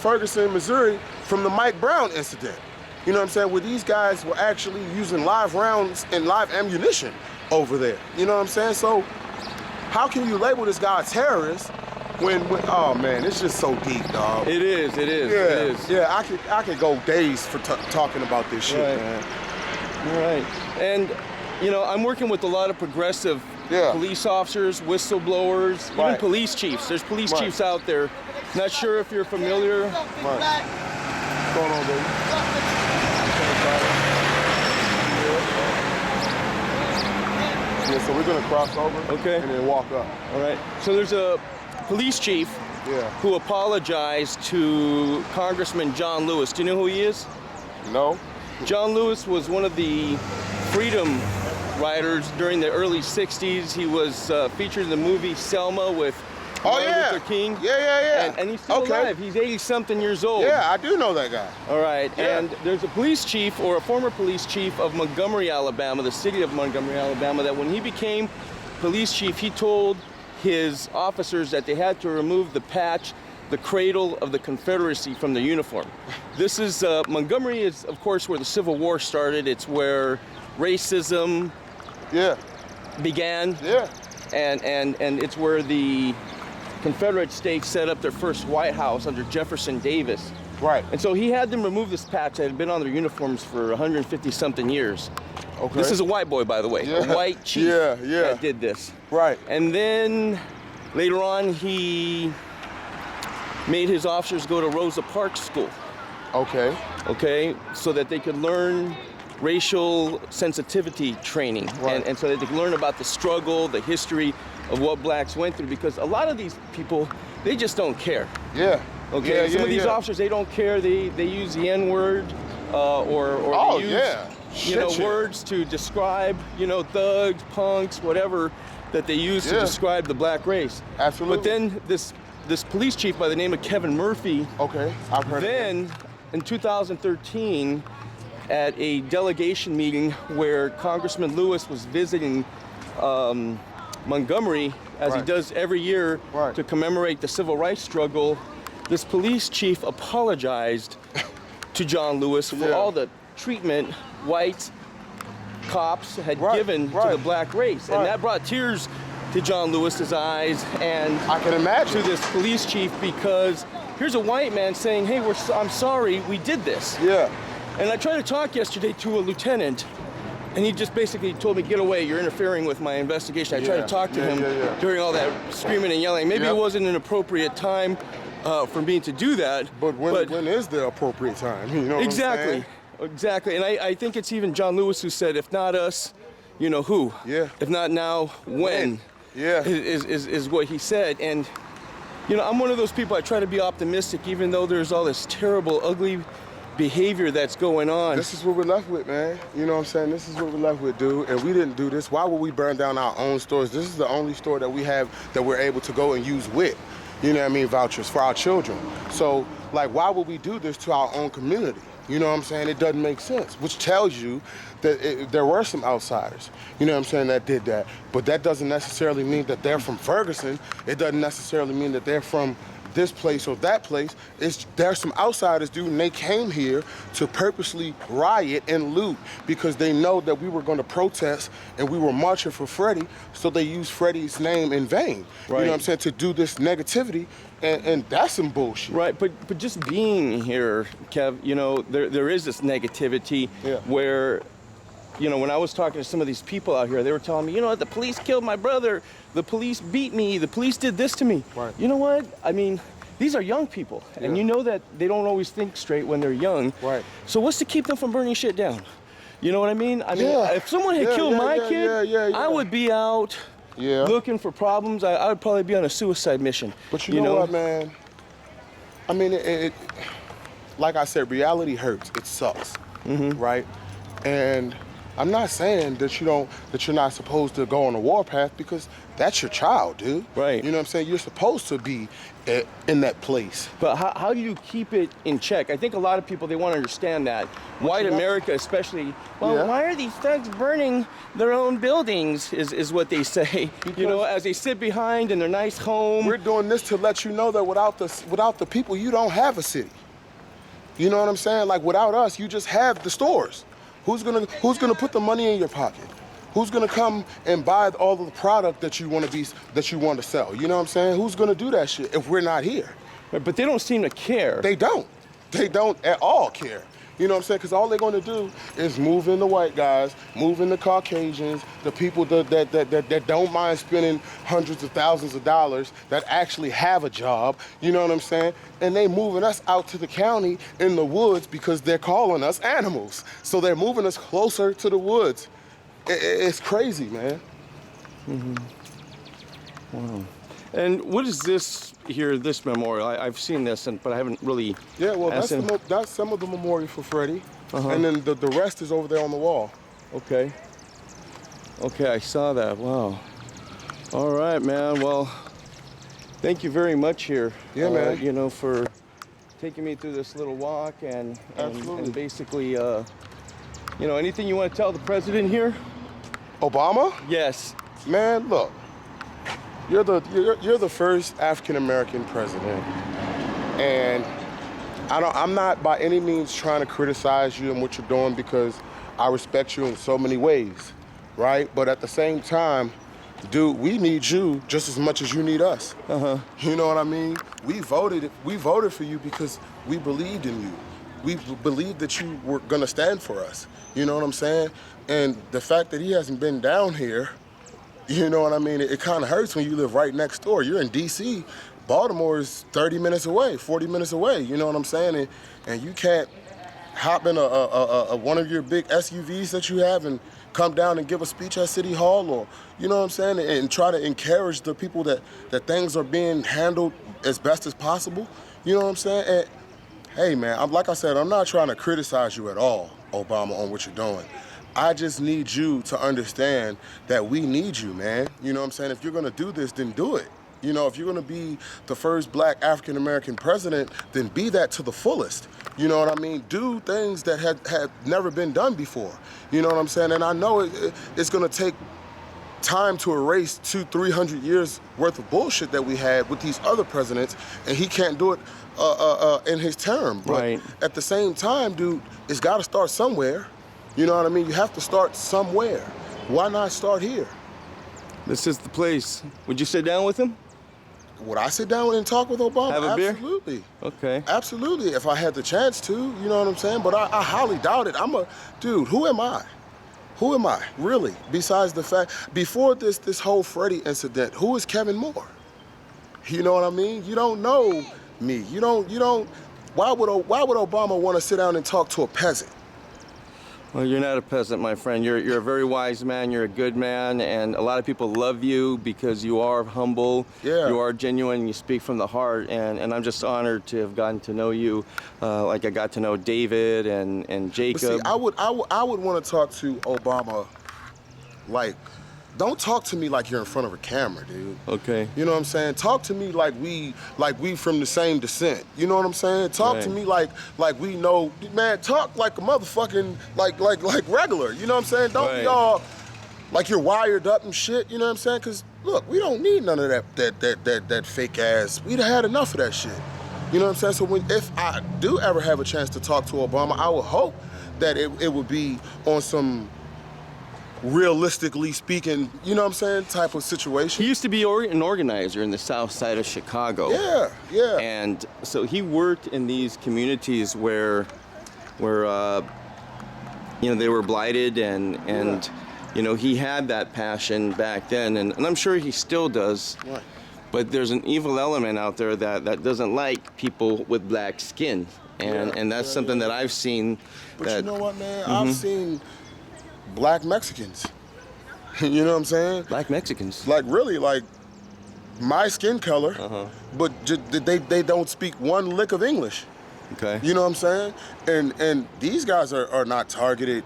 Ferguson, Missouri, from the Mike Brown incident. You know what I'm saying? Where these guys were actually using live rounds and live ammunition over there. You know what I'm saying? So how can you label this guy a terrorist when oh man, it's just so deep, dog. It is. Yeah, it is. Yeah, I could go days for talking about this shit, man. Right. And you know, I'm working with a lot of progressive police officers, whistleblowers, even police chiefs. There's police chiefs out there. Not sure if you're familiar. What's going on, baby? Yeah, so we're gonna cross over and then walk up. All right. So there's a police chief who apologized to Congressman John Lewis. Do you know who he is? No. John Lewis was one of the freedom riders during the early 60s. He was featured in the movie Selma with Martin Luther King. Yeah. And he's still alive. He's 80-something years old. Yeah, I do know that guy. All right. And there's a police chief, or a former police chief of Montgomery, Alabama, the city of Montgomery, Alabama, that when he became police chief, he told his officers that they had to remove the patch, the cradle of the Confederacy, from the uniform. This is, Montgomery is, of course, where the Civil War started. It's where racism began. And it's where the Confederate States set up their first White House under Jefferson Davis. Right. And so he had them remove this patch that had been on their uniforms for 150-something years. Okay. This is a white boy, by the way, a white chief that did this. Right. And then later on, he made his officers go to Rosa Parks School. Okay, so that they could learn racial sensitivity training, and so that they could learn about the struggle, the history of what blacks went through, because a lot of these people, they just don't care. Okay, some of these officers, they don't care. They use the N-word or they use you know, words to describe, you know, thugs, punks, whatever that they use to describe the black race. Absolutely. But then this police chief by the name of Kevin Murphy, I've heard then of him. In 2013, at a delegation meeting where Congressman Lewis was visiting Montgomery, as he does every year to commemorate the civil rights struggle, this police chief apologized to John Lewis for all the treatment white cops had given to the black race. And that brought tears to John Lewis's eyes, and I can imagine to this police chief, because here's a white man saying, hey, I'm sorry, we did this. And I tried to talk yesterday to a lieutenant, and he just basically told me, get away, you're interfering with my investigation. I tried to talk to him during all that screaming and yelling. Maybe it wasn't an appropriate time for me to do that. But when is the appropriate time? You know what I'm saying? Exactly. And I think it's even John Lewis who said, if not us, you know who? If not now, when? Is what he said. And you know, I'm one of those people, I try to be optimistic, even though there's all this terrible, ugly behavior that's going on. This is what we're left with, man. You know what I'm saying? This is what we're left with, dude. And we didn't do this. Why would we burn down our own stores? This is the only store that we have that we're able to go and use with, you know what I mean, vouchers for our children. So, like, why would we do this to our own community? You know what I'm saying? It doesn't make sense, which tells you that there were some outsiders, you know what I'm saying, that did that. But that doesn't necessarily mean that they're from Ferguson. It doesn't necessarily mean that they're from this place or that place. There's some outsiders, dude, and they came here to purposely riot and loot because they know that we were going to protest and we were marching for Freddie, so they used Freddie's name in vain. You know what I'm saying, to do this negativity, and that's some bullshit. But just being here, Kev, you know, there is this negativity where, you know, when I was talking to some of these people out here, they were telling me, you know, the police killed my brother, the police beat me, the police did this to me. You know what? I mean, these are young people, and you know that they don't always think straight when they're young. So what's to keep them from burning shit down? You know what I mean? I mean, if someone had killed my kid, I would be out looking for problems. I would probably be on a suicide mission. But you know what, man? I mean, like I said, reality hurts. It sucks, right? And I'm not saying that you're not supposed to go on a war path, because that's your child, dude. Right. You know what I'm saying? You're supposed to be in that place. But how do you keep it in check? I think a lot of people, they want to understand that. White America especially, well, Yeah. why are these thugs burning their own buildings, is what they say. You know, Because- as they sit behind in their nice home. We're doing this to let you know that without the people, you don't have a city. You know what I'm saying? Like, without us, you just have the stores. Who's gonna put the money in your pocket? Who's gonna come and buy all of the product that you want to sell? You know what I'm saying? Who's gonna do that shit if we're not here? But they don't seem to care. They don't. They don't at all care. You know what I'm saying? Because all they're going to do is move in the white guys, move in the Caucasians, the people that don't mind spending hundreds of thousands of dollars, that actually have a job. You know what I'm saying? And they moving us out to the county in the woods because they're calling us animals. So they're moving us closer to the woods. It's crazy, man. Mm-hmm. Wow. And what is this here, this memorial? I've seen this, but I haven't really. Yeah, well, asked him. that's some of the memorial for Freddie. Uh-huh. And then the rest is over there on the wall. Okay. Okay, I saw that. Wow. All right, man. Well, thank you very much here. Yeah, man. You know, for taking me through this little walk and basically, you know, anything you want to tell the president here? Obama? Yes. Man, look. You're the first African American president, and I'm not by any means trying to criticize you and what you're doing, because I respect you in so many ways, right? But at the same time, dude, we need you just as much as you need us. You know what I mean? We voted for you because we believed in you. We believed that you were gonna stand for us. You know what I'm saying? And the fact that he hasn't been down here, you know what I mean? It kind of hurts when you live right next door. You're in D.C. Baltimore is 30 minutes away, 40 minutes away. You know what I'm saying? And you can't hop in a one of your big SUVs that you have and come down and give a speech at City Hall, or, you know what I'm saying? And try to encourage the people that things are being handled as best as possible. You know what I'm saying? And hey, man, like I said, I'm not trying to criticize you at all, Obama, on what you're doing. I just need you to understand that we need you, man. You know what I'm saying? If you're gonna do this, then do it. You know, if you're gonna be the first black African-American president, then be that to the fullest. You know what I mean? Do things that had never been done before. You know what I'm saying? And I know it's gonna take time to erase 200-300 years worth of bullshit that we had with these other presidents, and he can't do it in his term. But right. At the same time, dude, it's gotta start somewhere. You know what I mean? You have to start somewhere. Why not start here? This is the place. Would you sit down with him? Would I sit down and talk with Obama? Have a beer? Absolutely. Okay. Absolutely, if I had the chance to, you know what I'm saying? But I highly doubt it. Dude, who am I? Who am I, really? Besides the fact, before this whole Freddie incident, who is Kevin Moore? You know what I mean? You don't know me. You don't, why would Obama want to sit down and talk to a peasant? Well, you're not a peasant, my friend. You're a very wise man. You're a good man, and a lot of people love you because you are humble. Yeah. You are genuine. You speak from the heart, and I'm just honored to have gotten to know you, like I got to know David and Jacob. But see, I would want to talk to Obama, like, don't talk to me like you're in front of a camera, dude. Okay. You know what I'm saying? Talk to me like we from the same descent. You know what I'm saying? Talk to me like we know, man. Talk like a motherfucking like regular. You know what I'm saying? Don't be all like you're wired up and shit. You know what I'm saying? Because look, we don't need none of that fake ass. We'd have had enough of that shit. You know what I'm saying? So if I do ever have a chance to talk to Obama, I would hope that it would be on some realistically speaking, you know what I'm saying, type of situation. He used to be an organizer in the south side of Chicago. Yeah. And so he worked in these communities where you know, they were blighted and you know, he had that passion back then, and I'm sure he still does. Right. But there's an evil element out there that doesn't like people with black skin. And that's something that I've seen. But you know what, man? I've seen black Mexicans. You know what I'm saying? Black Mexicans. Like, really, like my skin color, but they don't speak one lick of English. Okay. You know what I'm saying? And these guys are not targeted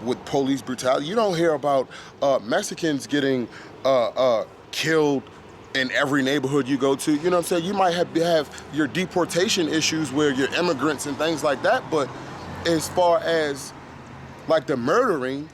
with police brutality. You don't hear about Mexicans getting killed in every neighborhood you go to. You know what I'm saying? You might have your deportation issues where you're immigrants and things like that, but as far as like the murdering.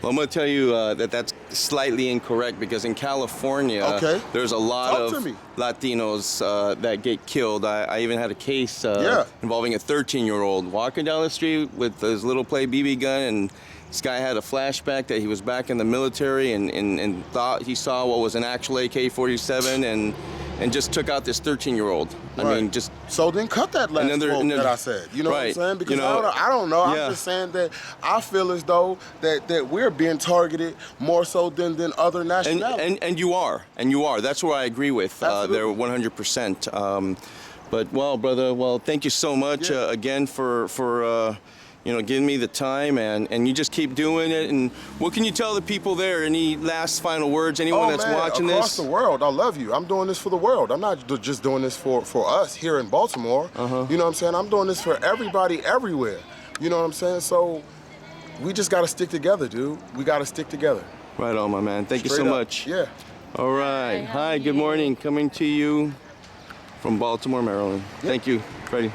Well, I'm going to tell you that that's slightly incorrect, because in California, there's a lot of Latinos that get killed. I even had a case involving a 13-year-old walking down the street with his little play BB gun, and this guy had a flashback that he was back in the military and thought he saw what was an actual AK-47 and just took out this 13-year-old. I mean, just... So then cut that last quote that I said. You know what I'm saying? Because I don't know. I'm just saying that I feel as though that we're being targeted more so than other nationalities. And you are. And you are. That's where I agree with. They're 100%. But, well, brother, well, thank you so much again for giving me the time, and you just keep doing it. And what can you tell the people there? Any last final words? Anyone that's watching this? Across the world, I love you. I'm doing this for the world. I'm not just doing this for us here in Baltimore. You know what I'm saying? I'm doing this for everybody everywhere. You know what I'm saying? So we just got to stick together, dude. We got to stick together. Right on, my man. Thank you so much. Yeah. All right. Hi, good morning. Coming to you from Baltimore, Maryland. Thank you, Freddie.